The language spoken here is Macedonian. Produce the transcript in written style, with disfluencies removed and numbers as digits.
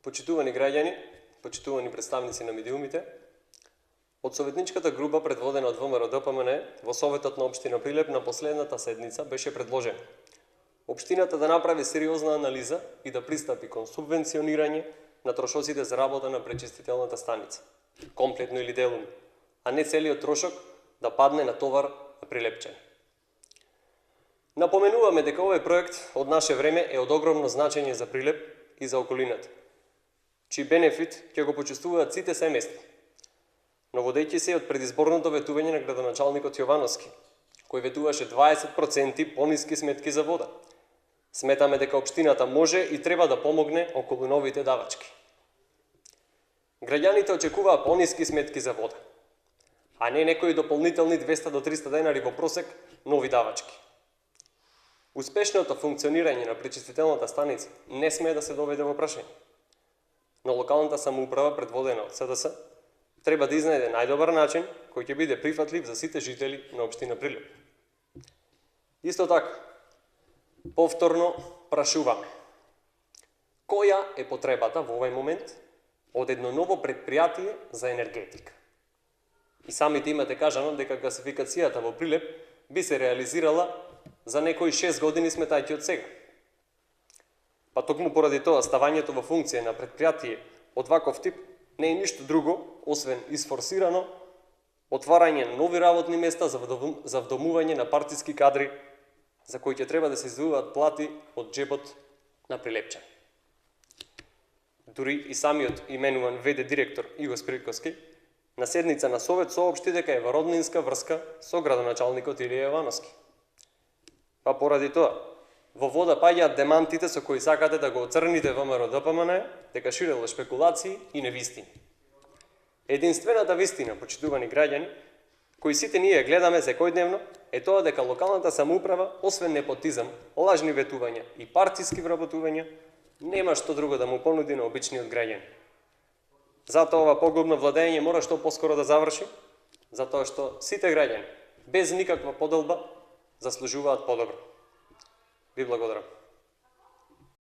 Почитувани граѓани, почитувани представници на медиумите, од советничката група предводена од ВМРО-ДПМН во Советот на општина Прилеп на последната седница беше предложено општината да направи сериозна анализа и да пристапи кон субвенционирање на трошоците за работа на пречистителната станица, комплетно или делумно, а не целиот трошок да падне на товар на прилепчани. Напоменуваме дека овој проект од наше време е од огромно значење за Прилеп и за околината, чиј бенефит ќе го почувствуваат сите семејства. Но водејќи се од предизборното ветување на градоначалникот Јовановски, кој ветуваше 20% пониски сметки за вода, сметаме дека општината може и треба да помогне околу новите давачки. Граѓаните очекуваат пониски сметки за вода, а не некои дополнителни 200 до 300 денари во просек нови давачки. Успешното функционирање на пречистителната станица не смее да се доведе во прашање, но локалната самоуправа предводена од СДС треба да изнајде најдобар начин кој ќе биде прифатлив за сите жители на општина Прилеп. Исто така, повторно прашуваме, која е потребата во овој момент од едно ново предпријатие за енергетика? И самите имате кажано дека гасификацијата во Прилеп би се реализирала за некои 6 години сметајќи од сега. Па токму поради тоа ставањето во функција на предпријатие од ваков тип не е ништо друго, освен isforsirано отварање на нови работни места за вдомување на партиски кадри за кои ќе треба да се издвојуваат плати од џебот на прилепчани. Дури и самиот именуван ВД директор Иго Спирковски на седница на Совет соопшти дека е во роднинска врска со градоначалникот Илија Јовановски. Па поради тоа, во вода паѓаат демантите со кои сакате да го оцрните ВМРО-ДПМН дека ширело шпекулации и невистини. Единствената вистина, почитувани граѓани, кои сите ние гледаме секојдневно, е тоа дека локалната самоуправа, освен непотизам, лажни ветувања и партиски вработувања, нема што друго да му понуди на обичниот граѓани. Затоа ова погубно владење мора што поскоро да заврши, затоа што сите граѓани, без никаква поделба, заслужуваат подобро. Ви благодарам.